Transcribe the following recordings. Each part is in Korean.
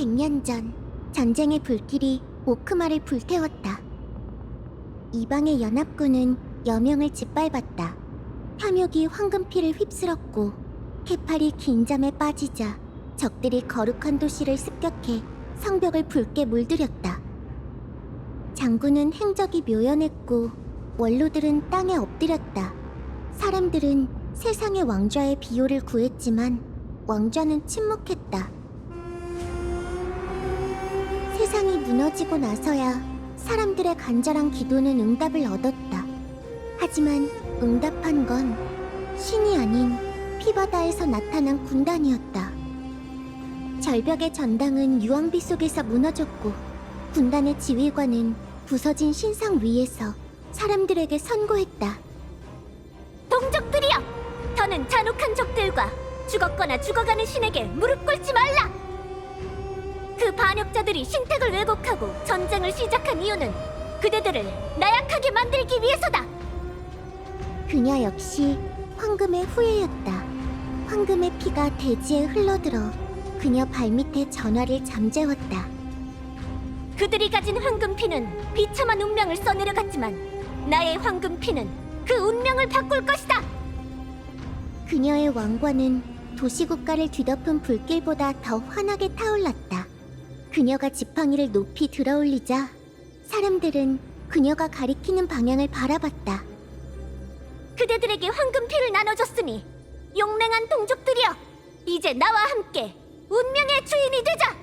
1100년 전 전쟁의 불길이 오크마를 불태웠다. 이방의 연합군은 여명을 짓밟았다. 탐욕이 황금피를 휩쓸었고 케팔이 긴 잠에 빠지자 적들이 거룩한 도시를 습격해 성벽을 붉게 물들였다. 장군은 행적이 묘연했고 원로들은 땅에 엎드렸다. 사람들은 세상의 왕좌의 비호를 구했지만 왕좌는 침묵했다. 세상이 무너지고 나서야 사람들의 간절한 기도는 응답을 얻었다. 하지만 응답한 건 신이 아닌 피바다에서 나타난 군단이었다. 절벽의 전당은 유황비 속에서 무너졌고 군단의 지휘관은 부서진 신상 위에서 사람들에게 선고했다. 동족들이여! 더는 잔혹한 적들과 죽었거나 죽어가는 신에게 무릎 꿇지 말라! 그 반역자들이 신택을 왜곡하고 전쟁을 시작한 이유는 그대들을 나약하게 만들기 위해서다! 그녀 역시 황금의 후예였다. 황금의 피가 대지에 흘러들어 그녀 발밑에 전화를 잠재웠다. 그들이 가진 황금피는 비참한 운명을 써내려갔지만 나의 황금피는 그 운명을 바꿀 것이다! 그녀의 왕관은 도시국가를 뒤덮은 불길보다 더 환하게 타올랐다. 그녀가 지팡이를 높이 들어올리자 사람들은 그녀가 가리키는 방향을 바라봤다. 그대들에게 황금피를 나눠줬으니 용맹한 동족들이여! 이제 나와 함께 운명의 주인이 되자!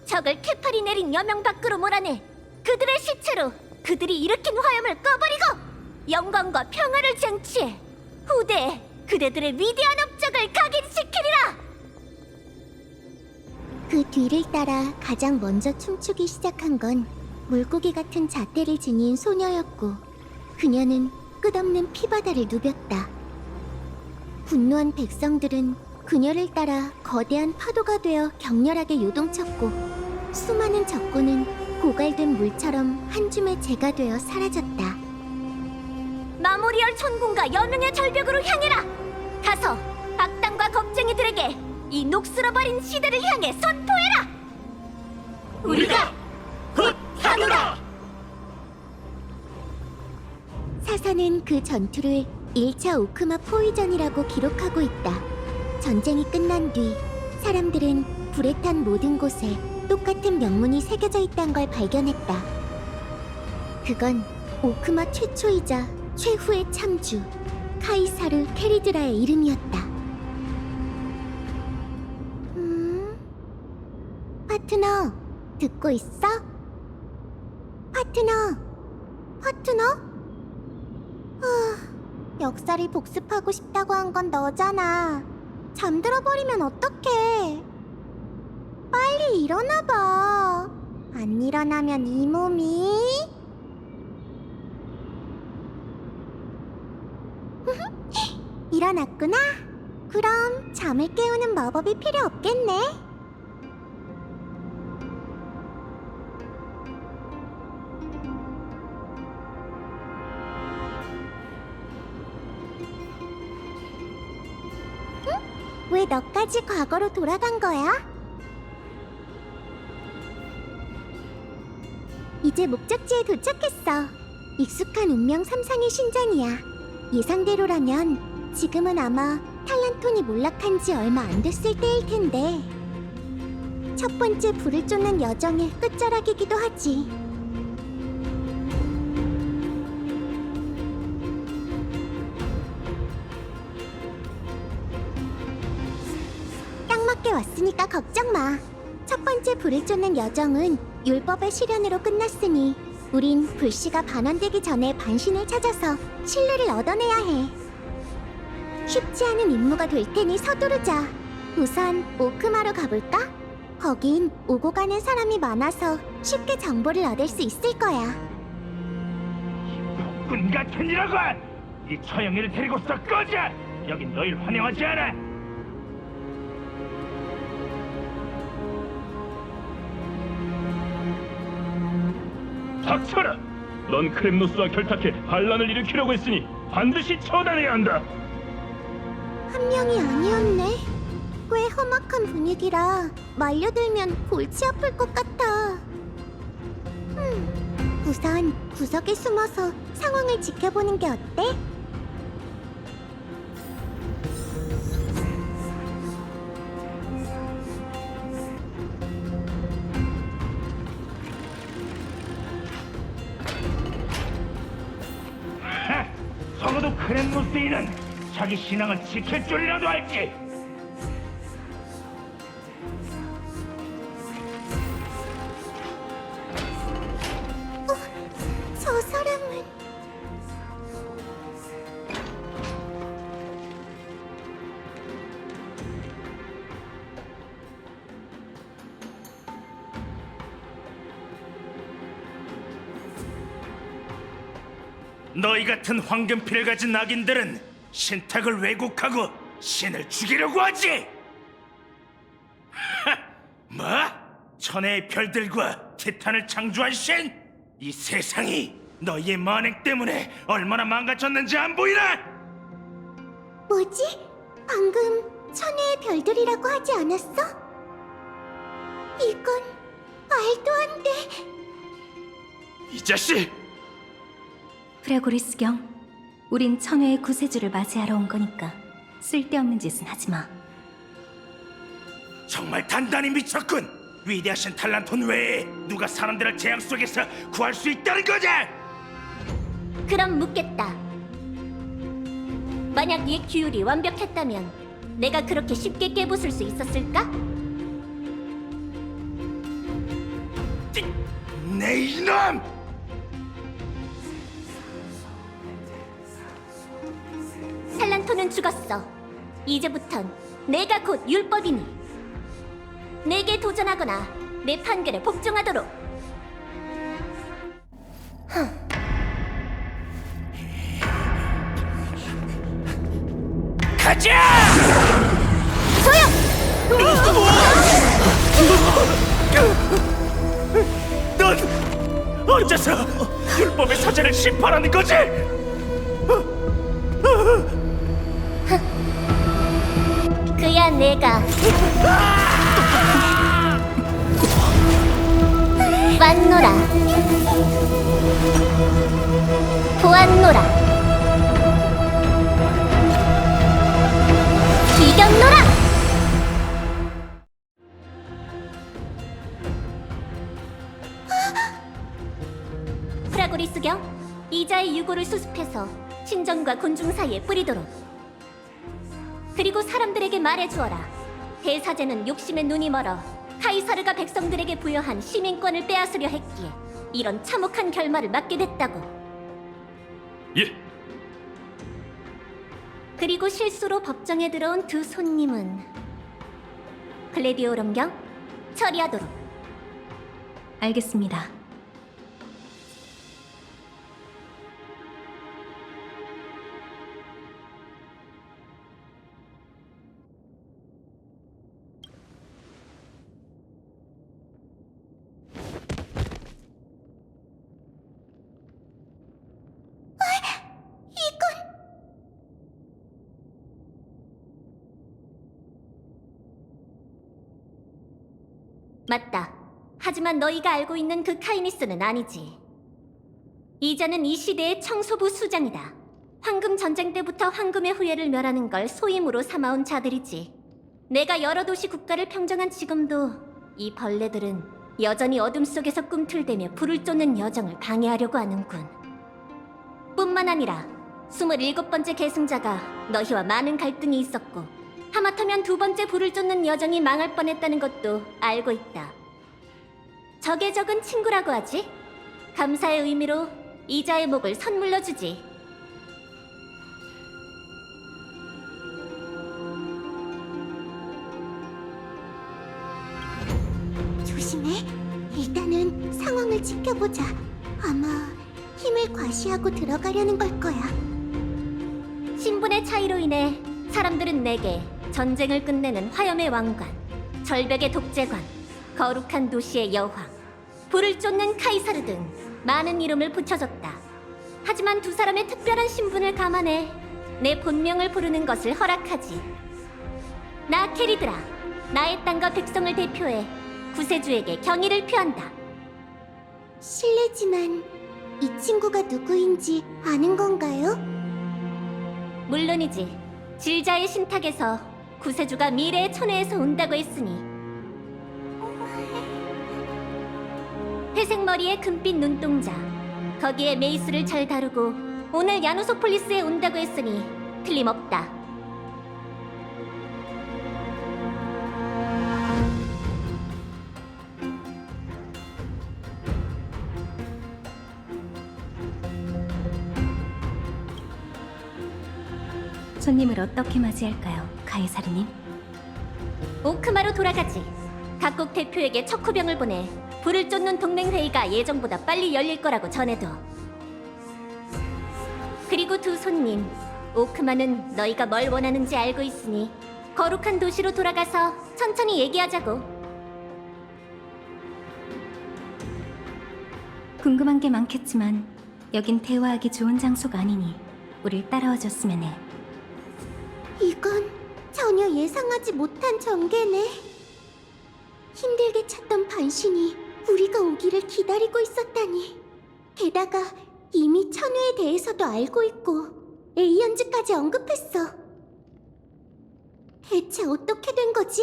적을 케팔이 내린 여명 밖으로 몰아내 그들의 시체로 그들이 일으킨 화염을 꺼버리고 영광과 평화를 쟁취해 후대에 그대들의 위대한 업적을 각인시키리라! 그 뒤를 따라 가장 먼저 춤추기 시작한 건 물고기 같은 자태를 지닌 소녀였고 그녀는 끝없는 피바다를 누볐다. 분노한 백성들은 그녀를 따라 거대한 파도가 되어 격렬하게 요동쳤고 수많은 적군은 고갈된 물처럼 한 줌의 재가 되어 사라졌다. 마모리얼 천군과 여명의 절벽으로 향해라! 가서 악당과 겁쟁이들에게 이 녹슬어버린 시대를 향해 선포해라! 우리가 훗하노라! 사사는 그 전투를 1차 오크마 포위전이라고 기록하고 있다. 전쟁이 끝난 뒤 사람들은 불에 탄 모든 곳에 똑같은 명문이 새겨져 있다는 걸 발견했다. 그건 오크마 최초이자 최후의 참주 카이사르 케리드라의 이름이었다. 파트너, 듣고 있어? 파트너? 역사를 복습하고 싶다고 한 건 너잖아. 잠들어 버리면 어떡해? 빨리 일어나봐. 안 일어나면 이 몸이... 일어났구나? 그럼 잠을 깨우는 마법이 필요 없겠네? 왜 너까지 과거로 돌아간 거야? 이제 목적지에 도착했어. 익숙한 운명 3상의 신전이야. 예상대로라면 지금은 아마 탈란톤이 몰락한 지 얼마 안 됐을 때일 텐데 첫 번째 불을 쫓는 여정의 끝자락이기도 하지. 딱 맞게 왔으니까 걱정 마. 첫 번째 불을 쫓는 여정은 율법의 실현으로 끝났으니 우린 불씨가 반환되기 전에 반신을 찾아서 신뢰를 얻어내야 해. 쉽지 않은 임무가 될 테니 서두르자. 우선 오크마로 가볼까? 거긴 오고 가는 사람이 많아서 쉽게 정보를 얻을 수 있을 거야. 꾼 같은 이라고! 이 처형이를 데리고서 꺼져! 여긴 너희를 환영하지 않아! 닥쳐라! 넌 크렘노스와 결탁해 반란을 일으키려고 했으니 반드시 처단해야 한다! 한 명이 아니었네. 꽤 험악한 분위기라 말려들면 골치 아플 것 같아. 우선 구석에 숨어서 상황을 지켜보는 게 어때? 적어도 크렌무스인은 자기 신앙을 지킬 줄이라도 알지. 저 사람은 너희 같은 황금피를 가진 악인들은 신탁을 왜곡하고 신을 죽이려고 하지. 뭐? 천혜의 별들과 티탄을 창조한 신? 이 세상이 너희의 만행 때문에 얼마나 망가졌는지 안 보이나? 뭐지? 방금 천혜의 별들이라고 하지 않았어? 이건 말도 안 돼. 이 자식! 프라고리스경, 우린 천회의 구세주를 맞이하러 온 거니까 쓸데없는 짓은 하지 마. 정말 단단히 미쳤군. 위대하신 탈란톤 외에 누가 사람들을 재앙 속에서 구할 수 있다는 거냐? 그럼 묻겠다. 만약 네 규율이 완벽했다면 내가 그렇게 쉽게 깨부술 수 있었을까? 내 이놈! 탈란토는 죽었어. 이제부턴 내가 곧 율법이니 내게 도전하거나 내 판결에 복종하도록. 가자! 넌 어째서 율법의 사제를 심판하는 거지? 그야 내가 왔노라 보았노라 이겼노라. 프라고리스경, 이자의 유고를 수습해서 신전과 곤중 사이에 뿌리도록. 그리고 사람들에게 말해주어라. 대사제는 욕심에 눈이 멀어 카이사르가 백성들에게 부여한 시민권을 빼앗으려 했기에 이런 참혹한 결말을 맞게 됐다고. 예. 그리고 실수로 법정에 들어온 두 손님은 글래디오럼경 처리하도록. 알겠습니다. 맞다. 하지만 너희가 알고 있는 그 카이니스는 아니지. 이자는 이 시대의 청소부 수장이다. 황금 전쟁 때부터 황금의 후예를 멸하는 걸 소임으로 삼아온 자들이지. 내가 여러 도시 국가를 평정한 지금도 이 벌레들은 여전히 어둠 속에서 꿈틀대며 불을 쫓는 여정을 방해하려고 하는군. 뿐만 아니라 27번째 계승자가 너희와 많은 갈등이 있었고 하마터면 두 번째 불을 쫓는 여정이 망할 뻔했다는 것도 알고 있다. 적의 적은 친구라고 하지? 감사의 의미로 이자의 목을 선물로 주지. 조심해. 일단은 상황을 지켜보자. 아마 힘을 과시하고 들어가려는 걸 거야. 신분의 차이로 인해 사람들은 내게 전쟁을 끝내는 화염의 왕관, 절벽의 독재관, 거룩한 도시의 여왕, 불을 쫓는 카이사르 등 많은 이름을 붙여줬다. 하지만 두 사람의 특별한 신분을 감안해 내 본명을 부르는 것을 허락하지. 나 캐리드라, 나의 땅과 백성을 대표해 구세주에게 경의를 표한다. 실례지만 이 친구가 누구인지 아는 건가요? 물론이지. 질자의 신탁에서 구세주가 미래의 천혜에서 온다고 했으니. 회색 머리에 금빛 눈동자, 거기에 메이스를 잘 다루고 오늘 야누소폴리스에 온다고 했으니 틀림없다. 손님을 어떻게 맞이할까요, 카이사르님? 오크마로 돌아가지. 각국 대표에게 척후병을 보내 불을 쫓는 동맹회의가 예정보다 빨리 열릴 거라고 전해둬. 그리고 두 손님, 오크마는 너희가 뭘 원하는지 알고 있으니 거룩한 도시로 돌아가서 천천히 얘기하자고. 궁금한 게 많겠지만 여긴 대화하기 좋은 장소가 아니니 우릴 따라와 줬으면 해. 이건 전혀 예상하지 못한 전개네. 힘들게 찾던 반신이 우리가 오기를 기다리고 있었다니. 게다가 이미 천우에 대해서도 알고 있고 에이언즈까지 언급했어. 대체 어떻게 된 거지?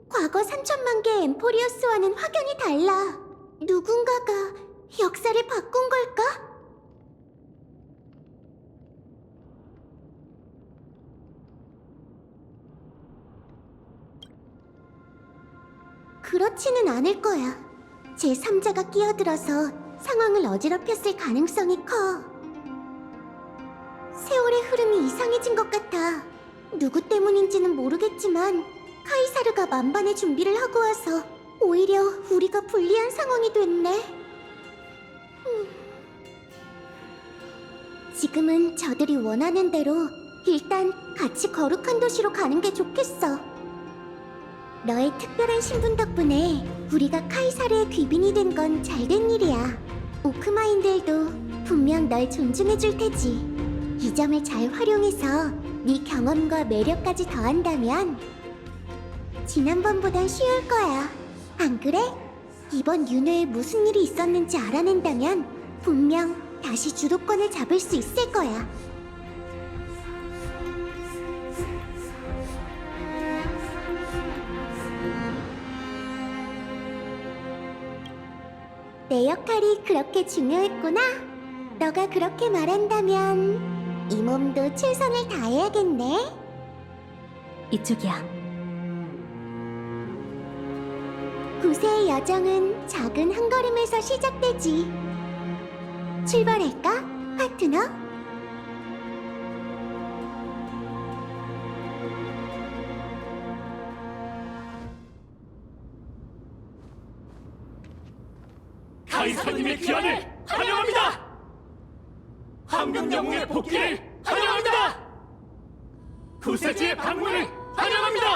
과거 3천만 개의 엠포리어스와는 확연히 달라. 누군가가 역사를 바꾼 걸까? 그렇지는 않을 거야. 제3자가 끼어들어서 상황을 어지럽혔을 가능성이 커. 세월의 흐름이 이상해진 것 같아. 누구 때문인지는 모르겠지만 카이사르가 만반의 준비를 하고 와서 오히려 우리가 불리한 상황이 됐네. 지금은 저들이 원하는 대로 일단 같이 거룩한 도시로 가는 게 좋겠어. 너의 특별한 신분 덕분에 우리가 카이사르의 귀빈이 된 건 잘된 일이야. 오크마인들도 분명 널 존중해줄 테지. 이 점을 잘 활용해서 네 경험과 매력까지 더한다면 지난번보단 쉬울 거야. 안 그래? 이번 윤회에 무슨 일이 있었는지 알아낸다면 분명 다시 주도권을 잡을 수 있을 거야. 내 역할이 그렇게 중요했구나. 너가 그렇게 말한다면 이 몸도 최선을 다해야겠네. 이쪽이야. 구세의 여정은 작은 한 걸음에서 시작되지. 출발할까, 파트너? 카이사님의 귀환을 환영합니다! 황금 영웅의 복귀를 환영합니다! 구세주의 방문을 환영합니다!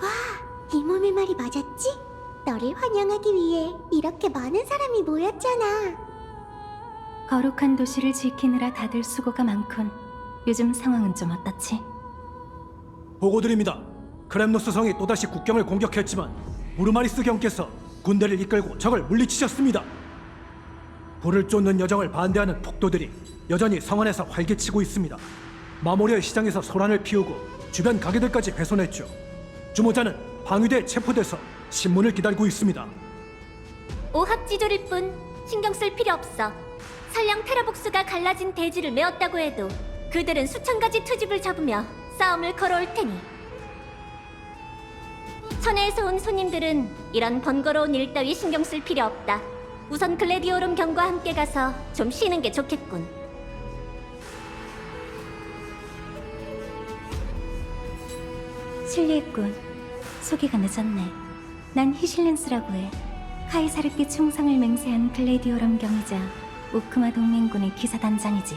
와, 이 몸의 말이 맞았지? 너를 환영하기 위해 이렇게 많은 사람이 모였잖아. 거룩한 도시를 지키느라 다들 수고가 많군. 요즘 상황은 좀 어떻지? 보고드립니다. 크렘노스 성이 또다시 국경을 공격했지만 무르마리스 경께서 군대를 이끌고 적을 물리치셨습니다. 불을 쫓는 여정을 반대하는 폭도들이 여전히 성 안에서 활개치고 있습니다. 마모리의 시장에서 소란을 피우고 주변 가게들까지 훼손했죠. 주모자는 방위대에 체포돼서 신문을 기다리고 있습니다. 오합지졸일 뿐 신경 쓸 필요 없어. 설령 테라복스가 갈라진 대지를 메웠다고 해도 그들은 수천 가지 투집을 잡으며 싸움을 걸어올 테니. 천혜에서 온 손님들은 이런 번거로운 일 따위 신경 쓸 필요 없다. 우선 글래디오룸 경과 함께 가서 좀 쉬는 게 좋겠군. 실례했군. 소개가 늦었네. 난 히실렌스라고 해. 카이사르께 충성을 맹세한 글래디오럼 경이자 오크마 동맹군의 기사단장이지.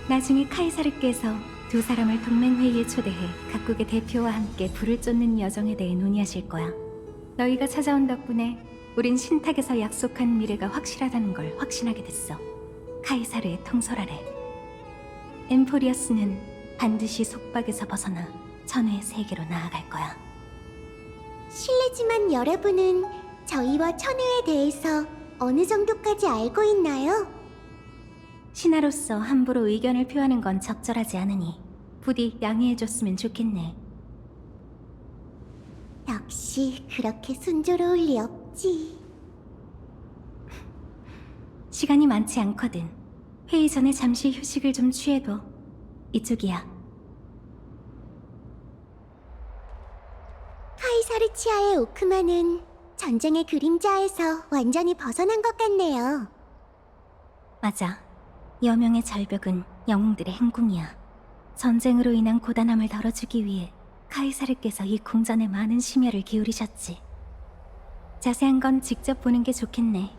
나중에 카이사르께서 두 사람을 동맹회의에 초대해 각국의 대표와 함께 불을 쫓는 여정에 대해 논의하실 거야. 너희가 찾아온 덕분에 우린 신탁에서 약속한 미래가 확실하다는 걸 확신하게 됐어. 카이사르의 통솔 아래 엠포리어스는 반드시 속박에서 벗어나 천우의 세계로 나아갈 거야. 실례지만 여러분은 저희와 천우에 대해서 어느 정도까지 알고 있나요? 신하로서 함부로 의견을 표하는 건 적절하지 않으니 부디 양해해줬으면 좋겠네. 역시 그렇게 순조로울 리 없지. 시간이 많지 않거든. 회의 전에 잠시 휴식을 좀 취해도. 이쪽이야. 카이사르치아의 오크마는 전쟁의 그림자에서 완전히 벗어난 것 같네요. 맞아. 여명의 절벽은 영웅들의 행궁이야. 전쟁으로 인한 고단함을 덜어주기 위해 카이사르께서 이 궁전에 많은 심혈을 기울이셨지. 자세한 건 직접 보는 게 좋겠네.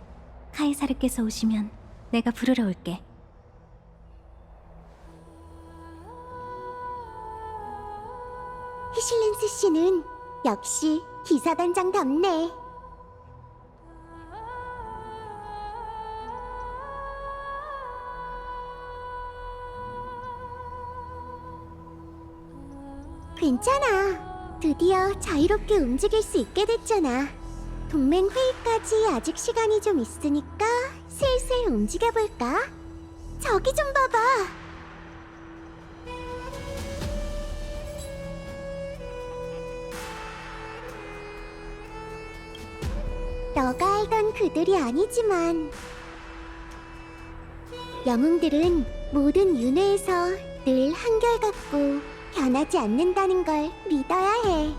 카이사르께서 오시면 내가 부르러 올게. 히실렌스 씨는 역시 기사단장답네. 괜찮아. 드디어 자유롭게 움직일 수 있게 됐잖아. 동맹 회의까지 아직 시간이 좀 있으니까 슬슬 움직여볼까? 저기 좀 봐봐. 너가 알던 그들이 아니지만 영웅들은 모든 윤회에서 늘 한결같고 변하지 않는다는 걸 믿어야 해.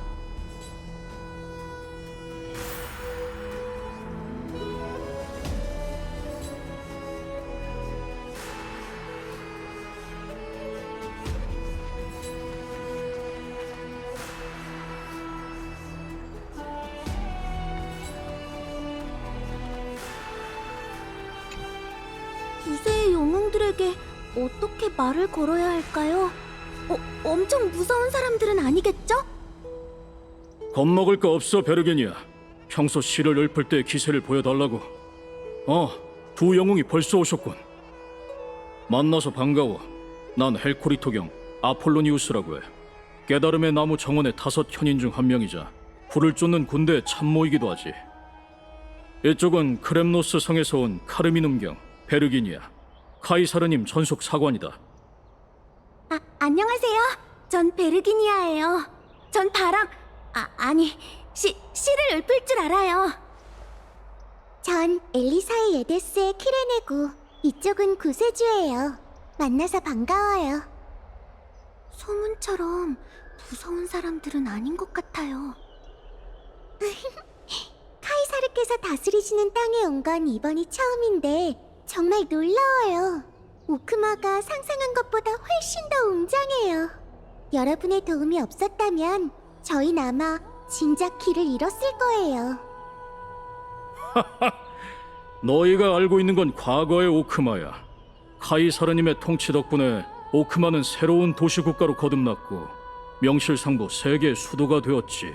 기세의 영웅들에게 어떻게 말을 걸어야 할까요? 엄청 무서운 사람들은 아니겠죠? 겁먹을 거 없어, 베르게니아. 평소 실을 읊을 때 기세를 보여달라고. 두 영웅이 벌써 오셨군. 만나서 반가워. 난 헬코리토경 아폴로니우스라고 해. 깨달음의 나무 정원의 5현인 중 한 명이자 불을 쫓는 군대의 참모이기도 하지. 이쪽은 크렘노스 성에서 온 카르미눔경 베르기니아, 카이사르님 전속 사관이다. 안녕하세요. 전 베르기니아예요. 전 시를 읊을 줄 알아요. 전 엘리사의 예데스의 키레네고, 이쪽은 구세주예요. 만나서 반가워요. 소문처럼 무서운 사람들은 아닌 것 같아요. 카이사르께서 다스리시는 땅에 온 건 이번이 처음인데 정말 놀라워요. 오크마가 상상한 것보다 훨씬 더 웅장해요. 여러분의 도움이 없었다면 저희는 아마 진작 길을 잃었을 거예요. 너희가 알고 있는 건 과거의 오크마야. 카이사르님의 통치 덕분에 오크마는 새로운 도시국가로 거듭났고 명실상부 세계의 수도가 되었지.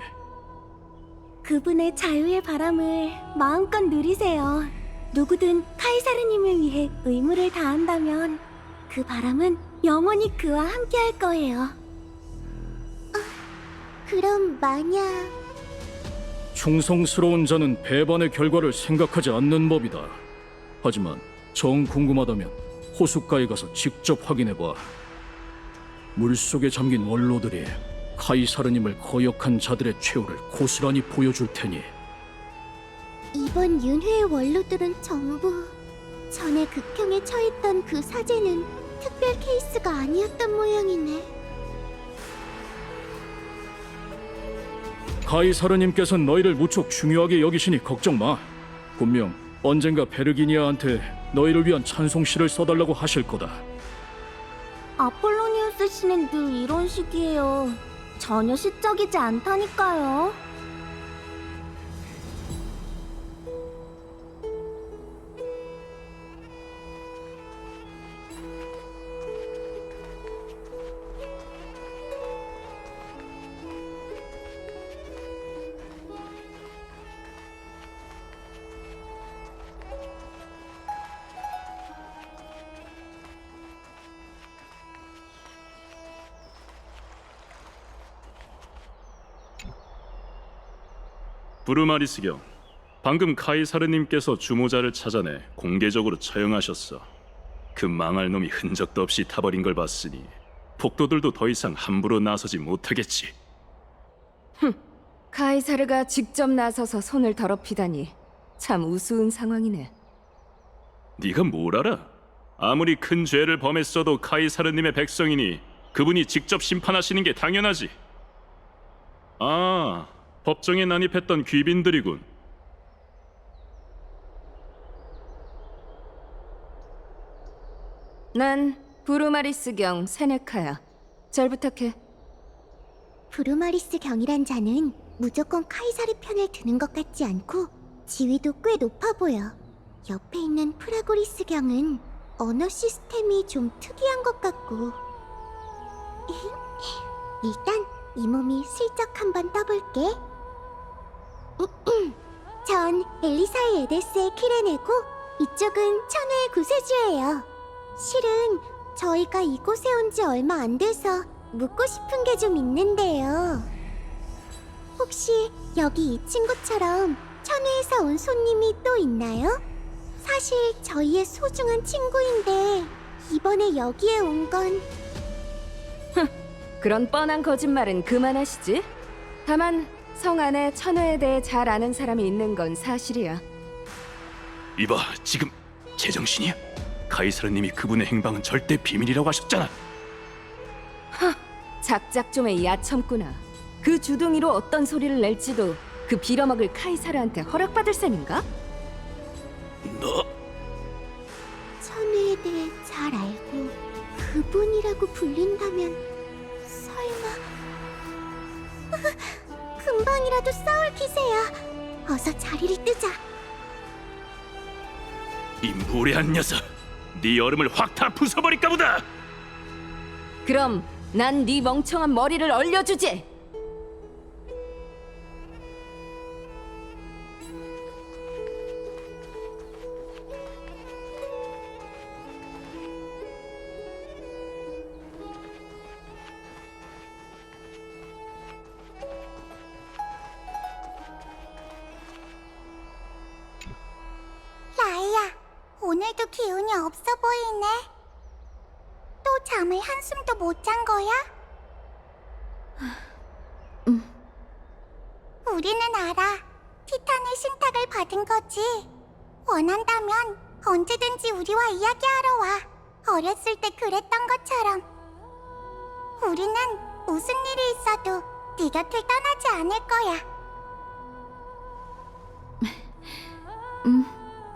그분의 자유의 바람을 마음껏 누리세요. 누구든 카이사르님을 위해 의무를 다한다면 그 바람은 영원히 그와 함께할 거예요. 그럼 만약... 충성스러운 자는 배반의 결과를 생각하지 않는 법이다. 하지만 정 궁금하다면 호숫가에 가서 직접 확인해봐. 물속에 잠긴 원로들이 카이사르님을 거역한 자들의 최후를 고스란히 보여줄 테니. 이번 윤회의 원로들은 전부 전에 극형에 처했던 그 사제는 특별 케이스가 아니었던 모양이네. 카이사르님께서는 너희를 무척 중요하게 여기시니 걱정 마. 분명 언젠가 베르기니아한테 너희를 위한 찬송시를 써달라고 하실 거다. 아폴로니우스 씨는 늘 이런 식이에요. 전혀 시적이지 않다니까요. 부르마리스경, 방금 카이사르님께서 주모자를 찾아내 공개적으로 처형하셨어. 그 망할 놈이 흔적도 없이 타버린 걸 봤으니 폭도들도 더 이상 함부로 나서지 못하겠지. 카이사르가 직접 나서서 손을 더럽히다니 참 우스운 상황이네. 네가 뭘 알아? 아무리 큰 죄를 범했어도 카이사르님의 백성이니 그분이 직접 심판하시는 게 당연하지. 아, 법정에 난입했던 귀빈들이군. 난 부르마리스경 세네카야. 잘 부탁해. 브루마리스 경이란 자는 무조건 카이사르 편을 드는 것 같지 않고 지위도 꽤 높아 보여. 옆에 있는 프라고리스 경은 언어 시스템이 좀 특이한 것 같고. 일단 이 몸이 슬쩍 한번 떠볼게. 전 엘리사의 에데스의 키레네고 이쪽은 천우의 구세주예요. 실은 저희가 이곳에 온 지 얼마 안 돼서 묻고 싶은 게 좀 있는데요. 혹시 여기 이 친구처럼 천우에서 온 손님이 또 있나요? 사실 저희의 소중한 친구인데 이번에 여기에 온 건 그런 뻔한 거짓말은 그만하시지. 다만 성 안에 천우에 대해 잘 아는 사람이 있는 건 사실이야. 이봐, 지금 제정신이야? 카이사르님이 그분의 행방은 절대 비밀이라고 하셨잖아. 작작좀의 야첨구나. 그 주둥이로 어떤 소리를 낼지도 그 빌어먹을 카이사르한테 허락받을 셈인가? 너 천우에 대해 잘 알고 그분이라고 불린다면 설마 금방이라도 싸울 기세야. 어서 자리를 뜨자. 이 무례한 녀석, 네 얼음을 확 다 부숴버릴까 보다. 그럼 난 네 멍청한 머리를 얼려주지. 라이야, 오늘도 기운이 없어 보이네. 또 잠을 한숨도 못 잔 거야? 우리는 알아. 티탄의 신탁을 받은 거지. 원한다면 언제든지 우리와 이야기하러 와. 어렸을 때 그랬던 것처럼. 우리는 무슨 일이 있어도 네 곁을 떠나지 않을 거야.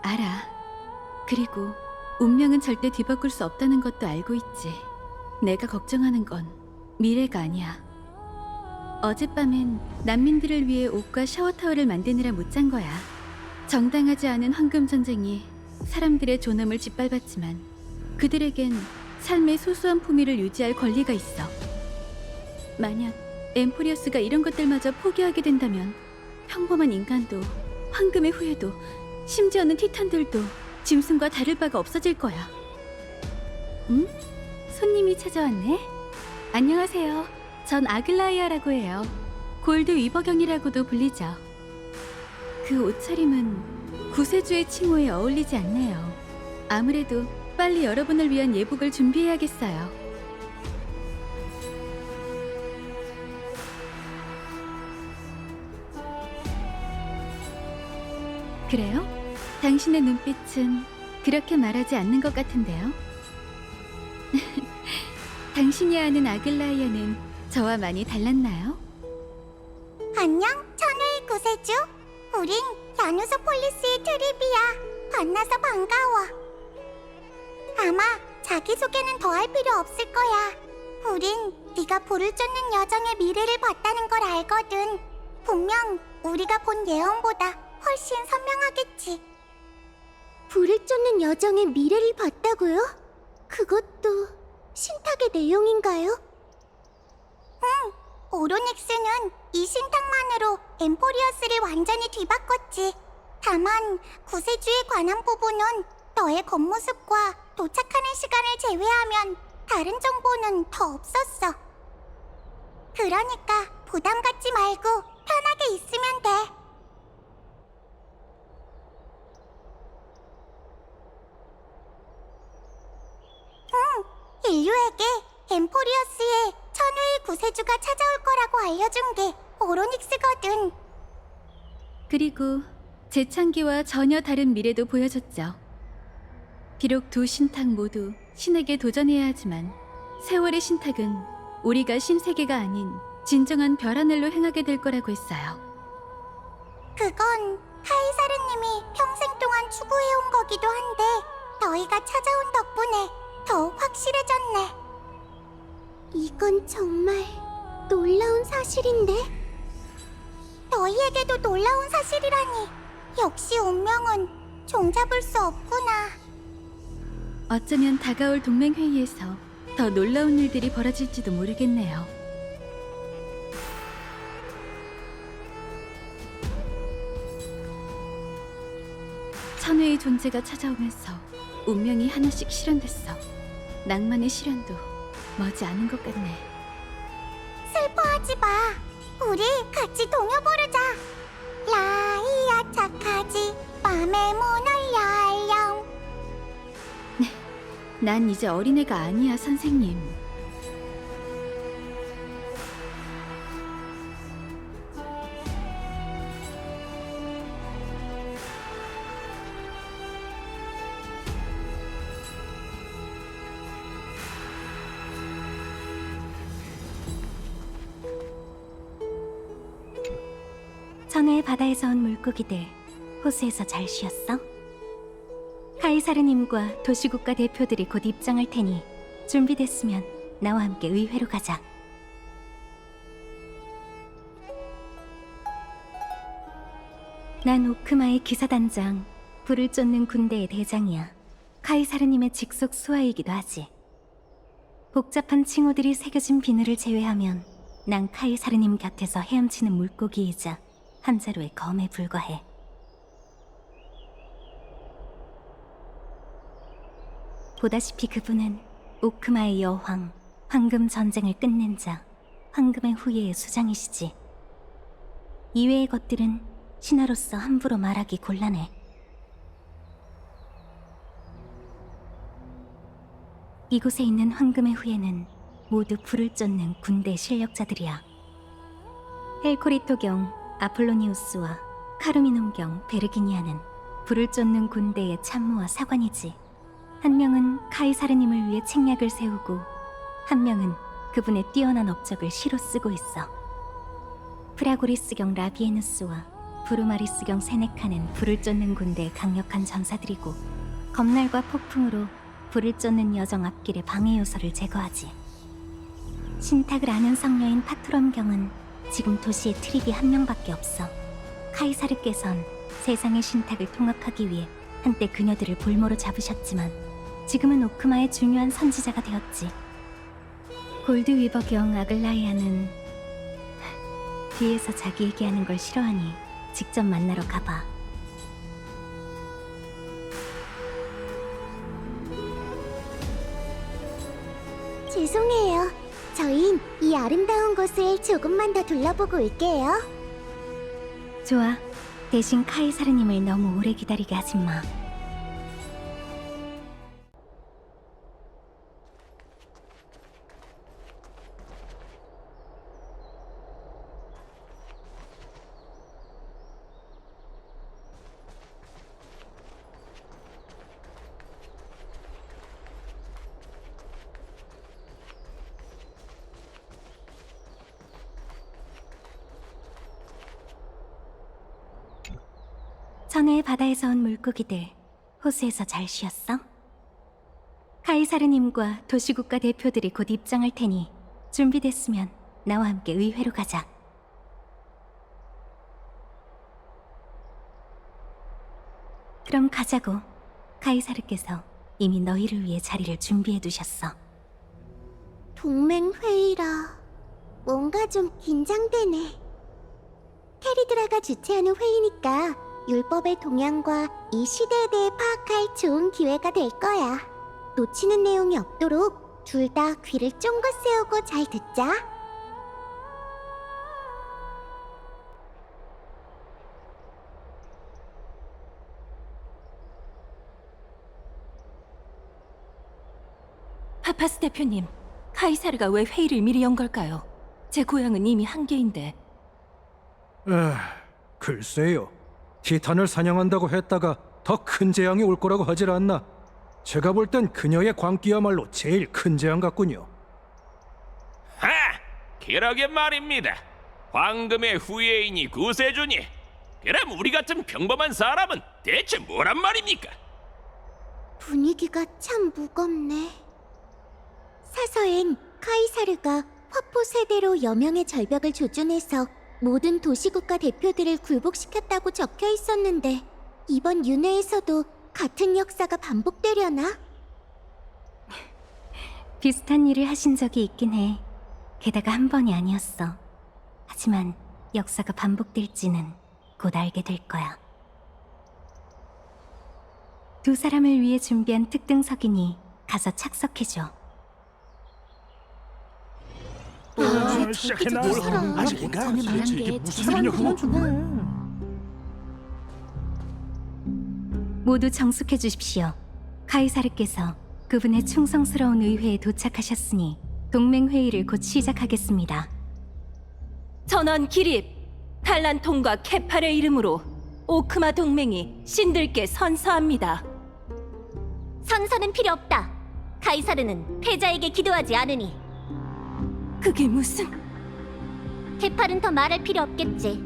알아. 그리고 운명은 절대 뒤바꿀 수 없다는 것도 알고 있지. 내가 걱정하는 건 미래가 아니야. 어젯밤엔 난민들을 위해 옷과 샤워타월을 만드느라 못 잔 거야. 정당하지 않은 황금 전쟁이 사람들의 존엄을 짓밟았지만 그들에겐 삶의 소소한 품위를 유지할 권리가 있어. 만약 엠포리어스가 이런 것들마저 포기하게 된다면 평범한 인간도 황금의 후예도 심지어는 티탄들도 짐승과 다를 바가 없어질 거야. 응? 손님이 찾아왔네. 안녕하세요. 전 아글라이아라고 해요. 골드 위버경이라고도 불리죠. 그 옷차림은 구세주의 칭호에 어울리지 않네요. 아무래도 빨리 여러분을 위한 예복을 준비해야겠어요. 그래요? 당신의 눈빛은 그렇게 말하지 않는 것 같은데요. 당신이 아는 아글라이아는 저와 많이 달랐나요? 안녕, 천우의 구세주. 우린 야누소폴리스의 트리비야. 만나서 반가워. 아마 자기소개는 더 할 필요 없을 거야. 우린 네가 불을 쫓는 여정의 미래를 봤다는 걸 알거든. 분명 우리가 본 예언보다 훨씬 선명하겠지. 불을 쫓는 여정의 미래를 봤다고요? 그것도 신탁의 내용인가요? 응, 오로닉스는 이 신탁만으로 엠포리어스를 완전히 뒤바꿨지. 다만 구세주에 관한 부분은 너의 겉모습과 도착하는 시간을 제외하면 다른 정보는 더 없었어. 그러니까 부담 갖지 말고 편하게 있으면 돼. 인류에게 엠포리어스의 천우의 구세주가 찾아올 거라고 알려준 게 오로닉스거든. 그리고 재창기와 전혀 다른 미래도 보여줬죠. 비록 두 신탁 모두 신에게 도전해야 하지만 세월의 신탁은 우리가 신세계가 아닌 진정한 별 하늘로 행하게 될 거라고 했어요. 그건 카이사르님이 평생 동안 추구해온 거기도 한데 너희가 찾아온 덕분에 더욱 확실해졌네. 이건 정말 놀라운 사실인데? 너희에게도 놀라운 사실이라니. 역시 운명은 종잡을 수 없구나. 어쩌면 다가올 동맹 회의에서 더 놀라운 일들이 벌어질지도 모르겠네요. 천회의 존재가 찾아오면서 운명이 하나씩 실현됐어. 낭만의 실현도 머지 않은 것 같네. 슬퍼하지 마. 우리 같이 동요 부르자. 라이야 착하지 밤의 문을 열렴. 난 이제 어린애가 아니야, 선생님. 천혜의 바다에서 온 물고기들, 호수에서 잘 쉬었어? 카이사르님과 도시국가 대표들이 곧 입장할 테니 준비됐으면 나와 함께 의회로 가자. 난 오크마의 기사단장, 불을 쫓는 군대의 대장이야. 카이사르님의 직속 수하이기도 하지. 복잡한 칭호들이 새겨진 비늘을 제외하면 난 카이사르님 곁에서 헤엄치는 물고기이자 한 자루의 검에 불과해. 보다시피 그분은 오크마의 여황, 황금 전쟁을 끝낸 자, 황금의 후예의 수장이시지. 이외의 것들은 신하로서 함부로 말하기 곤란해. 이곳에 있는 황금의 후예는 모두 불을 쫓는 군대 실력자들이야. 헬코리토경 아폴로니우스와 카르미논경 베르기니아는 불을 쫓는 군대의 참모와 사관이지. 한 명은 카이사르님을 위해 책략을 세우고 한 명은 그분의 뛰어난 업적을 시로 쓰고 있어. 프라고리스경 라비에누스와 부르마리스경 세네카는 불을 쫓는 군대의 강력한 전사들이고 검날과 폭풍으로 불을 쫓는 여정 앞길의 방해 요소를 제거하지. 신탁을 아는 성녀인 파트럼경은 지금 도시에 트립이 한 명밖에 없어. 카이사르께선 세상의 신탁을 통합하기 위해 한때 그녀들을 볼모로 잡으셨지만 지금은 오크마의 중요한 선지자가 되었지. 골드 위버경 아글라이아는 뒤에서 자기 얘기하는 걸 싫어하니 직접 만나러 가봐. 죄송해요. 저흰 이 아름다운 곳을 조금만 더 둘러보고 올게요. 좋아. 대신 카이사르님을 너무 오래 기다리게 하지 마. 천혜의 바다에서 온 물고기들, 호수에서 잘 쉬었어? 카이사르님과 도시국가 대표들이 곧 입장할 테니 준비됐으면 나와 함께 의회로 가자. 그럼 가자고. 카이사르께서 이미 너희를 위해 자리를 준비해 두셨어. 동맹 회의라 뭔가 좀 긴장되네. 테리드라가 주최하는 회의니까 율법의 동향과 이 시대에 대해 파악할 좋은 기회가 될 거야. 놓치는 내용이 없도록 둘 다 귀를 쫑긋 세우고 잘 듣자. 파파스 대표님, 카이사르가 왜 회의를 미리 연 걸까요? 제 고향은 이미 한계인데. 글쎄요. 티탄을 사냥한다고 했다가 더 큰 재앙이 올 거라고 하질 않나. 제가 볼 땐 그녀의 광기야말로 제일 큰 재앙 같군요. 하! 그러게 말입니다. 황금의 후예이니 구세주니. 그럼 우리 같은 평범한 사람은 대체 뭐란 말입니까? 분위기가 참 무겁네. 사서엔 카이사르가 화포 세대로 여명의 절벽을 조준해서 모든 도시국가 대표들을 굴복시켰다고 적혀 있었는데 이번 윤회에서도 같은 역사가 반복되려나? 비슷한 일을 하신 적이 있긴 해. 게다가 한 번이 아니었어. 하지만 역사가 반복될지는 곧 알게 될 거야. 두 사람을 위해 준비한 특등석이니 가서 착석해줘. 시작했나? 아직인가? 도대체 이게 무슨 일이냐고? 모두 정숙해 주십시오. 카이사르께서 그분의 충성스러운 의회에 도착하셨으니 동맹 회의를 곧 시작하겠습니다. 전원 기립! 탈란통과 케팔의 이름으로 오크마 동맹이 신들께 선서합니다. 선서는 필요 없다. 카이사르는 패자에게 기도하지 않으니. 그게 무슨... 케팔은 더 말할 필요 없겠지.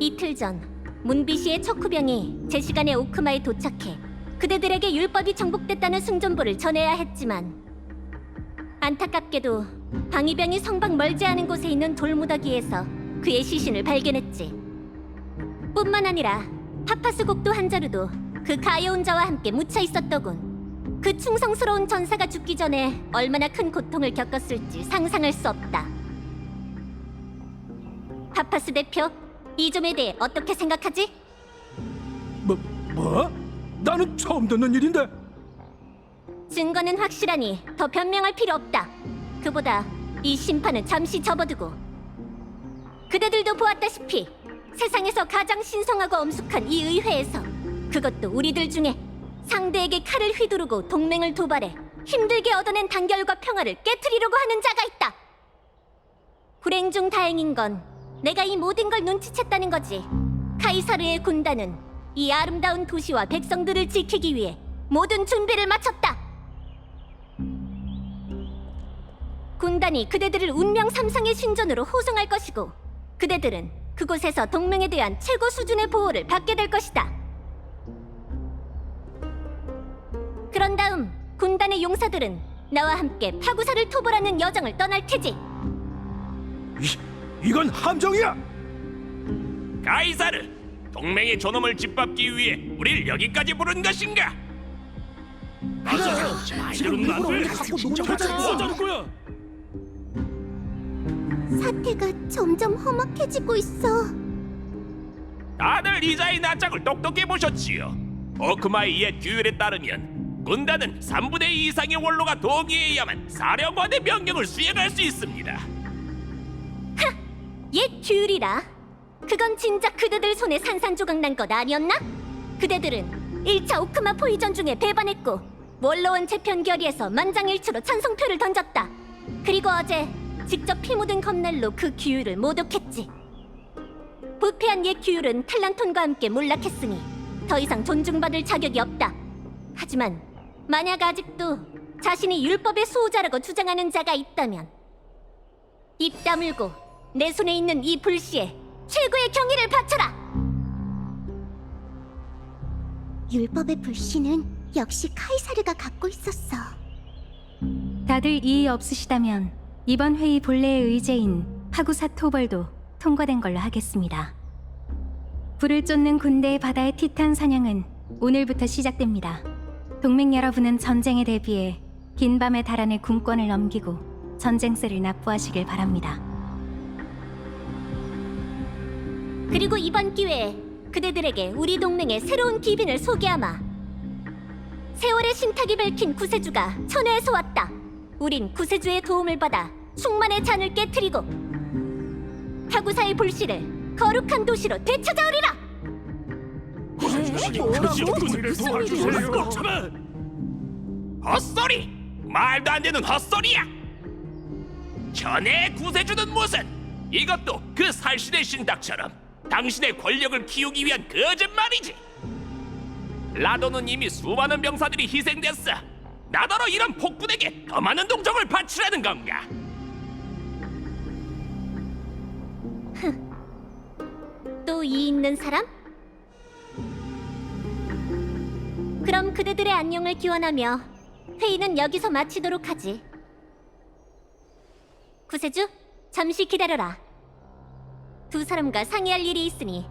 이틀 전 문비시의 척후병이 제 시간에 오크마에 도착해 그대들에게 율법이 정복됐다는 승전보를 전해야 했지만 안타깝게도 방위병이 성방 멀지 않은 곳에 있는 돌무더기에서 그의 시신을 발견했지. 뿐만 아니라 파파스 곡도 한자루도 그 가여운 자와 함께 묻혀 있었더군. 그 충성스러운 전사가 죽기 전에 얼마나 큰 고통을 겪었을지 상상할 수 없다. 파파스 대표, 이 점에 대해 어떻게 생각하지? 뭐? 나는 처음 듣는 일인데. 증거는 확실하니 더 변명할 필요 없다. 그보다 이 심판은 잠시 접어두고, 그대들도 보았다시피 세상에서 가장 신성하고 엄숙한 이 의회에서, 그것도 우리들 중에 상대에게 칼을 휘두르고 동맹을 도발해 힘들게 얻어낸 단결과 평화를 깨트리려고 하는 자가 있다. 불행 중 다행인 건 내가 이 모든 걸 눈치챘다는 거지. 카이사르의 군단은 이 아름다운 도시와 백성들을 지키기 위해 모든 준비를 마쳤다. 군단이 그대들을 운명 삼상의 신전으로 호송할 것이고, 그대들은 그곳에서 동맹에 대한 최고 수준의 보호를 받게 될 것이다. 그런 다음 군단의 용사들은 나와 함께 파구사를 토벌하는 여정을 떠날 테지. 이건 함정이야. 카이사르, 동맹의 존엄을 짓밟기 위해 우릴 여기까지 부른 것인가? 지금 나를 뭐하자는 거야? 사태가 점점 험악해지고 있어. 다들 이자의 낯짝을 똑똑히 보셨지요. 오크마의 옛 규율에 따르면 군단은 3분의 2 이상의 원로가 동의해야만 사령관의 명령을 수행할 수 있습니다. 옛 규율이라. 그건 진작 그대들 손에 산산조각 난 것 아니었나? 그대들은 1차 오크마 포위전 중에 배반했고 원로원 재편 결의에서 만장일치로 찬성표를 던졌다. 그리고 어제 직접 피 묻은 검날로 그 규율을 모독했지. 부패한 옛 규율은 탈란톤과 함께 몰락했으니 더 이상 존중받을 자격이 없다. 하지만 만약 아직도 자신이 율법의 수호자라고 주장하는 자가 있다면 입 다물고 내 손에 있는 이 불씨에 최고의 경의를 바쳐라. 율법의 불씨는 역시 카이사르가 갖고 있었어. 다들 이의 없으시다면 이번 회의 본래의 의제인 파구사 토벌도 통과된 걸로 하겠습니다. 불을 쫓는 군대의 바다의 티탄 사냥은 오늘부터 시작됩니다. 동맹 여러분은 전쟁에 대비해 긴 밤에 달아내 군권을 넘기고 전쟁세를 납부하시길 바랍니다. 그리고 이번 기회에 그대들에게 우리 동맹의 새로운 기빈을 소개하마. 세월의 신탁이 밝힌 구세주가 천혜에서 왔다. 우린 구세주의 도움을 받아 충만의 잔을 깨트리고 파구사의 불씨를 거룩한 도시로 되찾아오리라. 도와주세요. 헛소리! 말도 안 되는 헛소리야. 전에 구세주는 무슨? 이것도 그 살신의 신탁처럼 당신의 권력을 키우기 위한 거짓말이지. 라도는 이미 수많은 병사들이 희생됐어. 나더러 이런 폭군에게 더 많은 동정을 바치라는 건가? 또 이 있는 사람? 그럼 그대들의 안녕을 기원하며 회의는 여기서 마치도록 하지. 구세주, 잠시 기다려라. 두 사람과 상의할 일이 있으니